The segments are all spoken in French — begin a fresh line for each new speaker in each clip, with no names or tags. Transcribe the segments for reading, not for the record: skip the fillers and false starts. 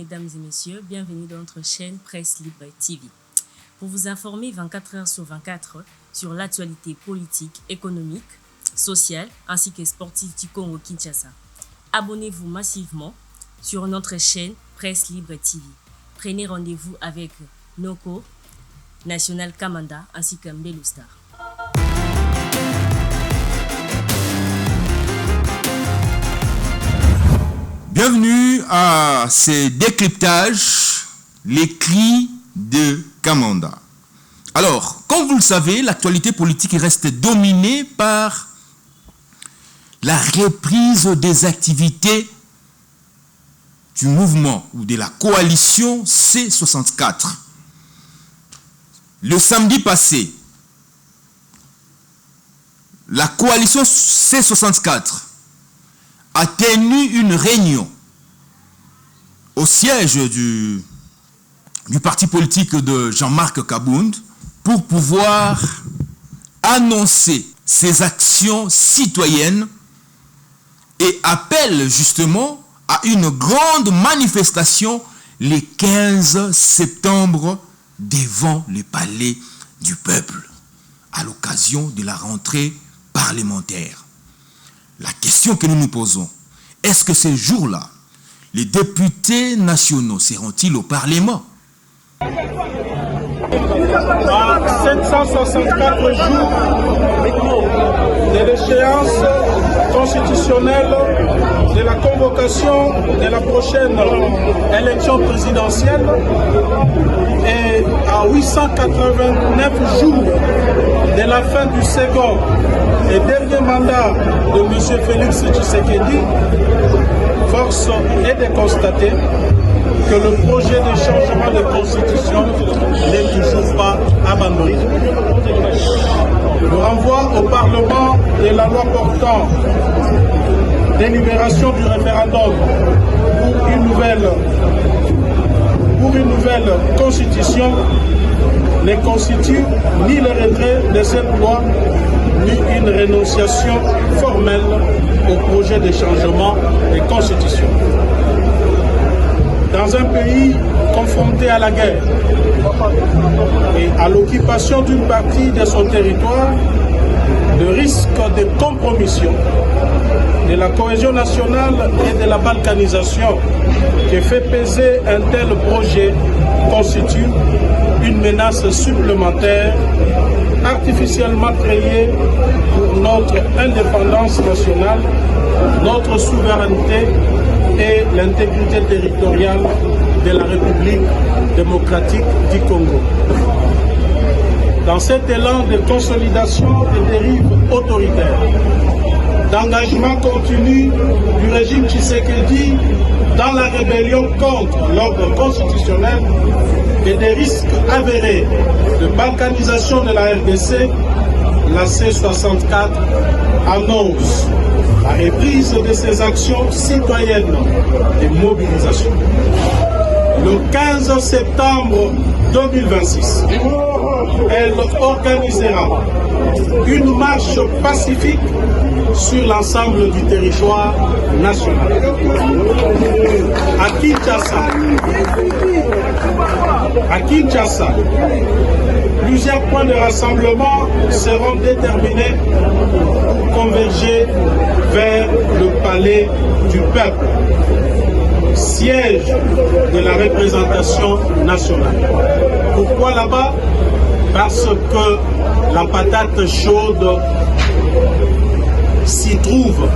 mesdames et messieurs, bienvenue dans notre chaîne Presse Libre TV. Pour vous informer 24 heures sur 24 sur l'actualité politique, économique, sociale ainsi que sportive du Congo-Kinshasa. Abonnez-vous massivement sur notre chaîne Presse Libre TV. Prenez rendez-vous avec Noko, National Kamanda ainsi que Mbelu Star.
Bienvenue à ce décryptage, les cris de Kamanda. Alors, comme vous le savez, l'actualité politique reste dominée par la reprise des activités du mouvement ou de la coalition C64. Le samedi passé, la coalition C64 a tenu une réunion au siège du parti politique de Jean-Marc Kabound pour pouvoir annoncer ses actions citoyennes et appelle justement à une grande manifestation le 15 septembre devant le palais du peuple à l'occasion de la rentrée parlementaire. La question que nous nous posons, est-ce que ces jours-là, les députés nationaux seront-ils au Parlement?
À 764 jours de l'échéance constitutionnelle de la convocation de la prochaine élection présidentielle et à 889 jours de la fin du second et dernier mandat de M. Félix Tshisekedi, force est de constater que le projet de changement de constitution n'est toujours pas abandonné. Le renvoi au Parlement de la loi portant délibération du référendum pour une nouvelle constitution ne constitue ni le retrait de cette loi ni une renonciation formelle au projet de changement de constitution. Dans un pays confronté à la guerre et à l'occupation d'une partie de son territoire, le risque de compromission de la cohésion nationale et de la balkanisation que fait peser un tel projet constitue une menace supplémentaire artificiellement créée pour notre indépendance nationale, notre souveraineté et l'intégrité territoriale de la République démocratique du Congo. Dans cet élan de consolidation des dérives autoritaires, d'engagement continu du régime Tshisekedi dans la rébellion contre l'ordre constitutionnel et des risques avérés de balkanisation de la RDC, la C64 annonce la reprise de ses actions citoyennes et mobilisation. Le 15 septembre 2026, elle organisera une marche pacifique sur l'ensemble du territoire national. À Kinshasa, plusieurs points de rassemblement seront déterminés pour converger vers le palais du peuple, siège de la représentation nationale. Pourquoi là-bas? Parce que la patate chaude s'y trouve.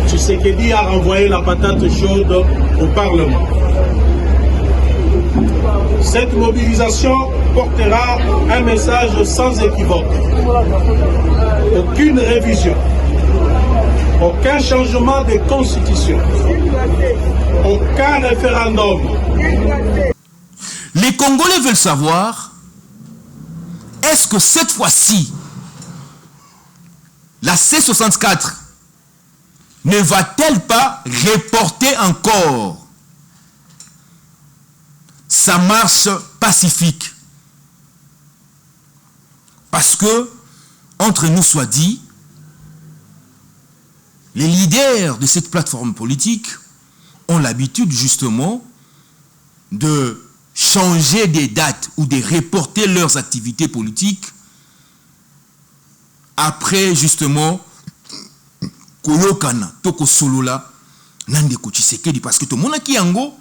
Tshisekedi a renvoyé la patate chaude au Parlement. Cette mobilisation portera un message sans équivoque. Aucune révision, aucun changement de constitution, aucun référendum.
Les Congolais veulent savoir, est-ce que cette fois-ci, la C64 ne va-t-elle pas reporter encore sa marche pacifique? Parce que, entre nous soit dit, les leaders de cette plateforme politique ont l'habitude justement de changer des dates ou de reporter leurs activités politiques après justement koyokana toko solola nandeko Tshisekedi, parce que tout le monde qui yango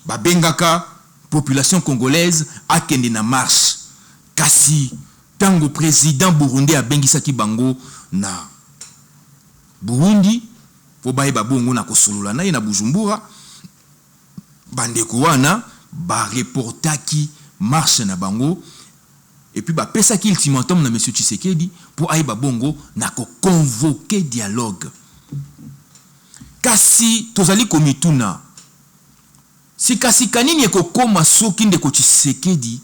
ba bengaka population congolaise akende na marche kasi tango président Burundi a bengisaki bango na Burundi po baye babongo na kosolola na ye na Bujumbura, bandeko wana ba reportaki marche na bango et puis ba pesaki ultimatum na monsieur Tshisekedi pour aye babongo na ko convoquer dialogue. Kasi tozali komituna si kasi kanini ekokoma soki ndeko Tshisekedi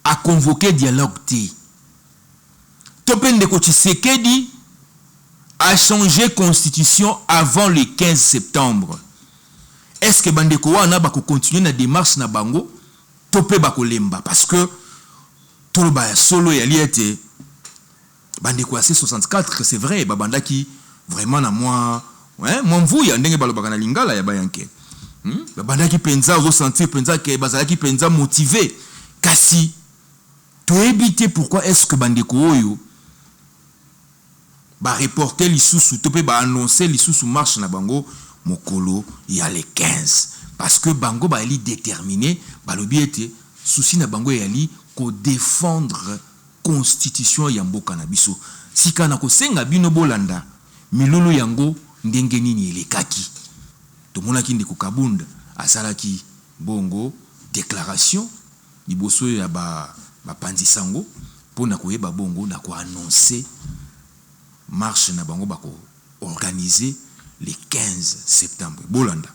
a convoqué dialogue te. Tope ndeko Tshisekedi a changé constitution avant le 15 septembre. Est-ce que bandeko wana bako continuer na démarche na bango tope bako lemba, parce que toloba ya solo ya liete bandeko ya C64 c'est vrai babandaki vraiment na moi mvuya ndenge balobaka na lingala ya bayanke babandaki penza ozo sentir penza ke bazalaki penza motivé kasi to éviter pourquoi est-ce que bandeko oyo ba reporter lisusu tope ba annoncer lisusu marche na bango mokolo ya le 15, parce que bango ba eli déterminé balobi ete souci na bango yali ko défendre constitution ya mboka na biso sika na ko senga bino bolanda milulu yango ndenge nini elekaki. Tomonaki ndeko Kabunda asalaki bongo déclaration liboso ya ba panzi sango pona koyeba bongo na ko annoncer marche na bango bako organiser le 15 septembre bolanda.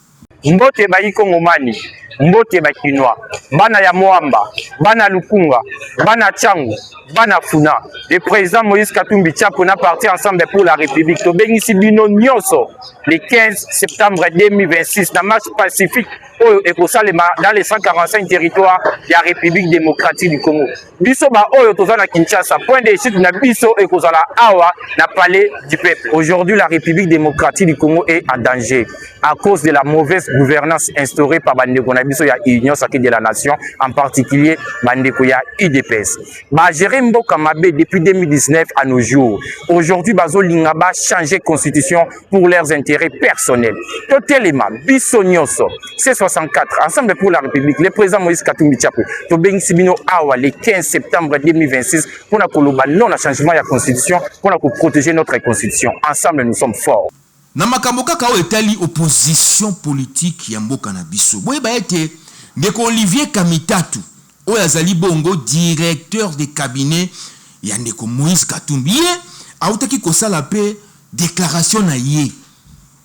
Mbote bayi Kongomani, mbote ba Kinois, bana ya Moamba, bana Lukunga, bana Tchangu, bana Funa. Le président Moïse Katumbi Tchapo na parti ensemble pour la République. To bengisi bino nyonso le 15 septembre 2026 na marche pacifique dans les 145 territoires de la République démocratique du Congo. Biso ba oyo tozana Kinshasa, point de chute na biso ekozala awa na palais du peuple. Aujourd'hui, la République démocratique du Congo est en danger à cause de la mauvaise gouvernance instaurée par bandeko na biso ya Union sacrée de la nation, en particulier bandeko ya UDPS. Ba gérer mboka mabe depuis 2019 à nos jours. Aujourd'hui, bazo lingaba changer constitution pour leurs intérêts personnels. Totelema biso nyonso C64 ensemble pour la République, le président Moïse Katumbi Tchapo to bengisi bino awa le 15 septembre 2026 pour na koloba non à changement de la constitution, pour na protéger notre constitution. Ensemble nous sommes forts.
Na makambo kaka o etali opposition politique ya mboka na biso boye ba ete ndeko Olivier Kamitatu oyo azali bongo directeur de cabinet ya ndeko Moïse Katumbi ye autaki kosala pe déclaration na ye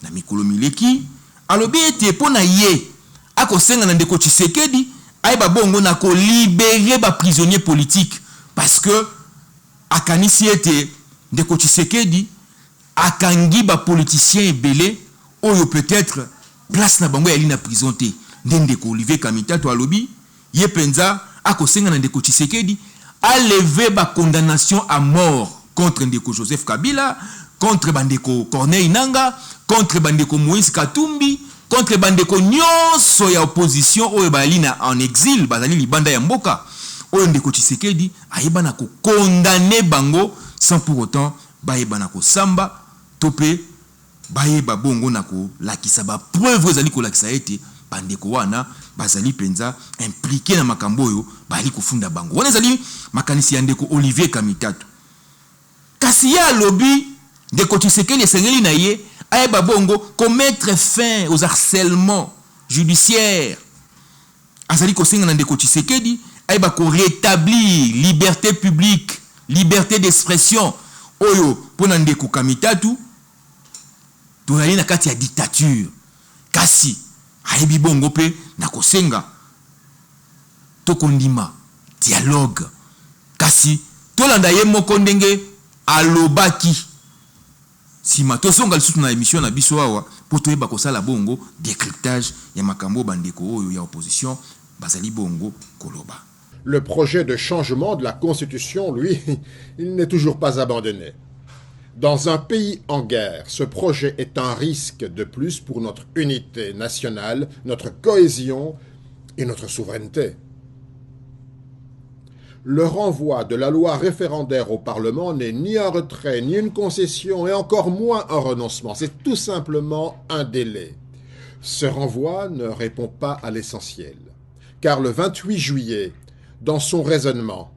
na mikolo mileki alobi ete pona ye akosenga na ndeko Tshisekedi ayeba bongo na ko libérer ba prisonniers politiques, parce que akanisi ete ndeko Tshisekedi akangi ba politiciens ebele oyo peut-être place na bango yali na prison te. Ndeko Olivier Kamitatu alobi ye penza akosenga na ndeko Tshisekedi a lever ba condamnation à mort contre ndeko Joseph Kabila, contre bandeko Corneille Nangaa, contre bandeko Moïse Katumbi, contre bandeko nyonso ya opposition oyo bali na en exil bazali libanda ya mboka oyo ndeko Tshisekedi ayeba na ko condamner bango sans pour autant bayeba na ko samba topé bayeba bongo na ko lakisa ba preuve ezali ko lakisa ete bandeko wana bazali penza impliqué na makambo oyo bali kufunda bango wana ezali makanisi ya ndeko Olivier Kamitatu. Kasi ya lobi ndeko Tshisekedi esengeli na ye ayeba bongo ko mettre fin aux harcèlements judiciaires azali ko senga na ndeko Tshisekedi ayeba ko rétablir liberté publique, liberté d'expression oyo pona ndeko Kamitatu tozali na kati ya dictature. Kasi ayebi bongo pe na kosenga tokondima dialogue, kasi tolanda ye moko ndenge alobaki sima tosonga lisusu na émission na biso awa po toyeba kosala bongo décryptage ya makambo bandeko oyo ya opposition bazali bongo koloba.
Le projet de changement de la Constitution, lui, il n'est toujours pas abandonné. Dans un pays en guerre, ce projet est un risque de plus pour notre unité nationale, notre cohésion et notre souveraineté. Le renvoi de la loi référendaire au Parlement n'est ni un retrait, ni une concession, et encore moins un renoncement. C'est tout simplement un délai. Ce renvoi ne répond pas à l'essentiel, car le 28 juillet, dans son raisonnement,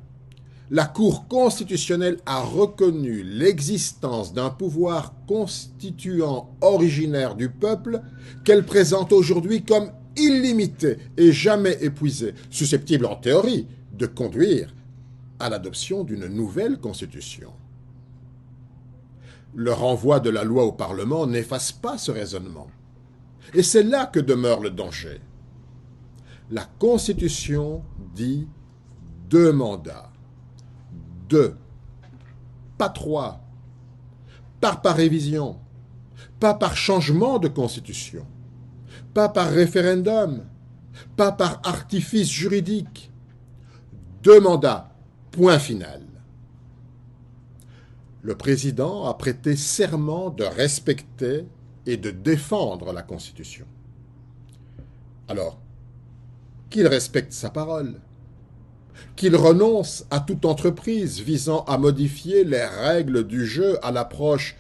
la Cour constitutionnelle a reconnu l'existence d'un pouvoir constituant originaire du peuple qu'elle présente aujourd'hui comme illimité et jamais épuisé, susceptible en théorie de conduire à l'adoption d'une nouvelle constitution. Le renvoi de la loi au Parlement n'efface pas ce raisonnement. Et c'est là que demeure le danger. La Constitution dit 2 mandats. 2, pas 3, pas par révision, pas par changement de constitution, pas par référendum, pas par artifice juridique. 2 mandats, point final. Le président a prêté serment de respecter et de défendre la Constitution. Alors, qu'il respecte sa parole, qu'il renonce à toute entreprise visant à modifier les règles du jeu à l'approche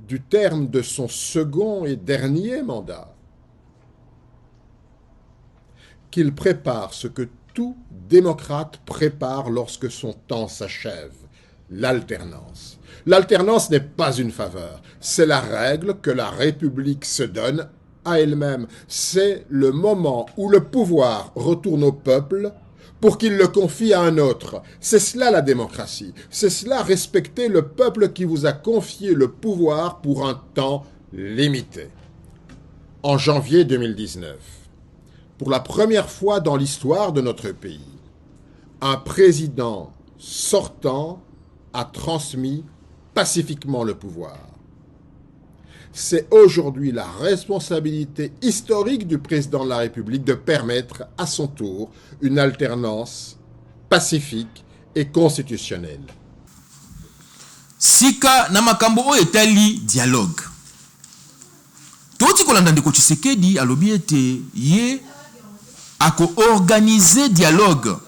du terme de son second et dernier mandat, qu'il prépare ce que tout démocrate prépare lorsque son temps s'achève, l'alternance. L'alternance n'est pas une faveur, c'est la règle que la République se donne à elle-même. C'est le moment où le pouvoir retourne au peuple pour qu'il le confie à un autre. C'est cela la démocratie. C'est cela respecter le peuple qui vous a confié le pouvoir pour un temps limité. En janvier 2019, pour la première fois dans l'histoire de notre pays, un président sortant a transmis pacifiquement le pouvoir. C'est aujourd'hui la responsabilité historique du président de la République de permettre à son tour une alternance pacifique et constitutionnelle.
Sika na makambo oyo etali dialogue. Toti kolanda ndeko Tshisekedi alobi ete ye ako organiser dialogue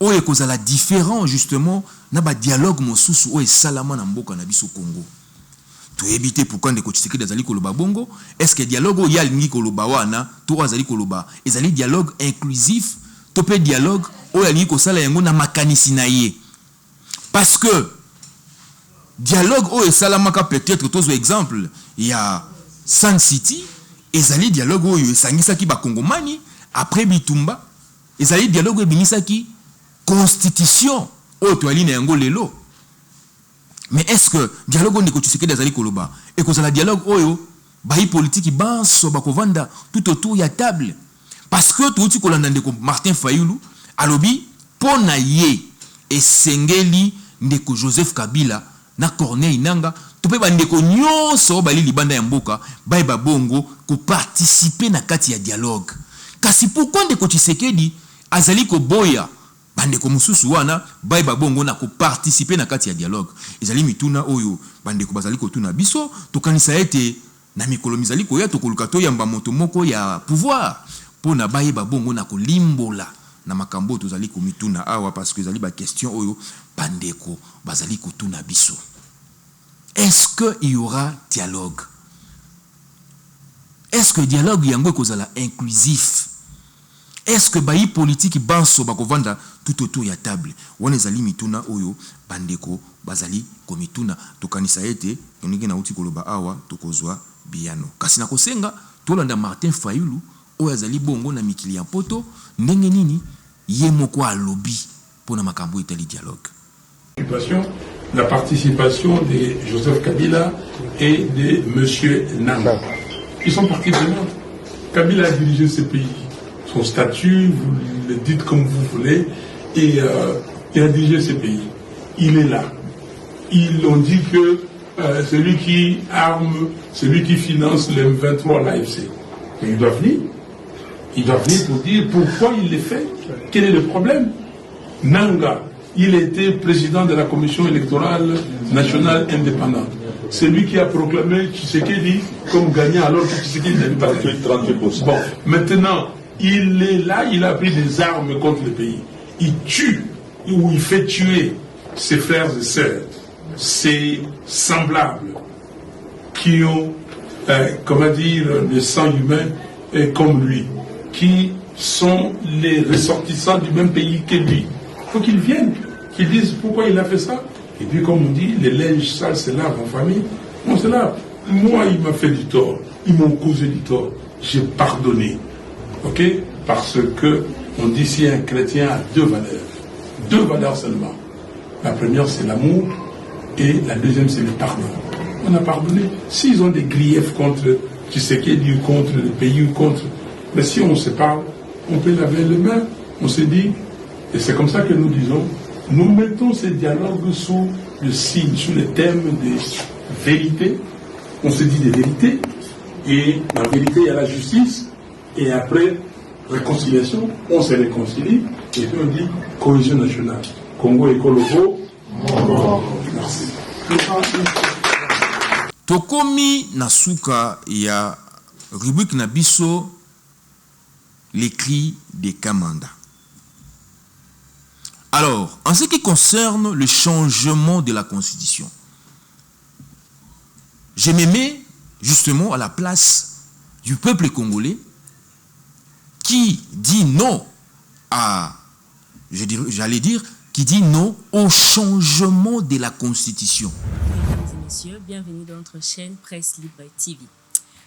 oyo ekozala différent justement na ba dialogue mosusu oyo esalama na mboka na biso Congo. To éviter pourquoi ndeko Tshisekedi azali koloba bongo, est-ce que dialogue oyo alingi koloba wana to azali koloba ezali dialogue inclusif to pe dialogue oyo alingi kosala yango na makanisi na ye. Parce que dialogue oyo esalamaka peut-être tozo exemple ya Sun City ezali dialogue oyo esangisaki ba Kongomani après Bitumba, ezali dialogue ebinisaki constitution oyo to ali na yango lelo. Mais est-ce que dialogue ndeko Tshisekedi azali koloba et que la dialogue oyo bayi politique banso bakovanda tout autour ya table? Parce que tout kolanda ndeko Martin Fayulu alobi pona ye esengeli ndeko Joseph Kabila na Corneille Nanga to pe bandeko nyonso bali libanda ya mboka bayi babongo ko participer na kati ya dialogue. Kasi pourquoi ndeko Tshisekedi azali ko boya bandeko mususu wana bayi babongo na ko participer na kati ya dialogue? Ezali mituna oyo bandeko bazali ko tuna biso to kanisa ete na mikolo mizali ko ya to koluka to yamba moto moko ya pouvoir pona bayi babongo na ko limbola na makambo to zali ko mituna awa parce que ezali ba question oyo bandeko bazali ko tuna biso. Est-ce que il y aura dialogue? Est-ce que dialogue yango ekozala inclusif? Est-ce que bayi politique banso bakovanda tout autour ya table? Wana ezali mituna oyo bandeko bazali komituna tokanisa ete ndenge na uti koloba awa tokozwa biano. Kasi na kosenga tolanda Martin Fayulu oyo azali bongo na mikili ya poto ndenge nini ye moko alobi pona makambo etali dialogue.
La participation de Joseph Kabila et de Monsieur Nanga. Ils sont partis de là. Kabila a dirigé ce pays. Son statut, vous le dites comme vous voulez, et il a dirigé ce pays. Il est là. Ils ont dit que celui qui arme, celui qui finance le M23, l'AFC. Mais il doit venir. Il doit venir pour dire pourquoi il le fait. Quel est le problème? Nanga, il était président de la commission électorale nationale indépendante. C'est lui qui a proclamé Tshisekedi comme gagnant alors que Tshisekedi n'avait pas gagné. Bon, maintenant, il est là, il a pris des armes contre le pays. Il tue ou il fait tuer ses frères et sœurs, ses semblables qui ont, comment dire, le sang humain comme lui, qui sont les ressortissants du même pays que lui. Il faut qu'ils viennent, qu'ils disent pourquoi il a fait ça. Et puis comme on dit, les linges sales se lavent en famille. On se lave. Moi, il m'a fait du tort. Ils m'ont causé du tort. J'ai pardonné. Ok? Parce que on dit si un chrétien a deux valeurs. Deux valeurs seulement. La première, c'est l'amour. Et la deuxième, c'est le pardon. On a pardonné. S'ils ont des griefs contre Tshisekedi ou contre le pays ou contre... Mais si on se parle, on peut laver les mains. On se dit, et c'est comme ça que nous disons, nous mettons ces dialogues sous le signe, sous le thème des vérités. On se dit des vérités. Et en vérité, il y a la justice. Et après, réconciliation, on se réconcilie. Et puis on dit cohésion nationale. Congo et Kolobo. Merci.
Tokomi Nasuka ya rubrique Nabiso, les cris des Kamanda. Alors, en ce qui concerne le changement de la Constitution, je me mets justement à la place du peuple congolais qui dit non à, j'allais dire, qui dit non au changement de la Constitution.
Mesdames et messieurs, bienvenue dans notre chaîne Presse Libre TV.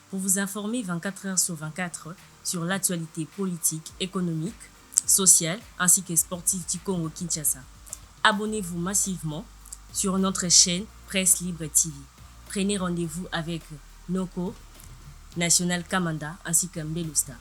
Pour vous informer 24 heures sur 24 sur l'actualité politique, économique, sociale ainsi que sportive du Congo-Kinshasa. Abonnez-vous massivement sur notre chaîne Presse Libre TV. Prenez rendez-vous avec Noko, National Kamanda ainsi que Mbelu Star.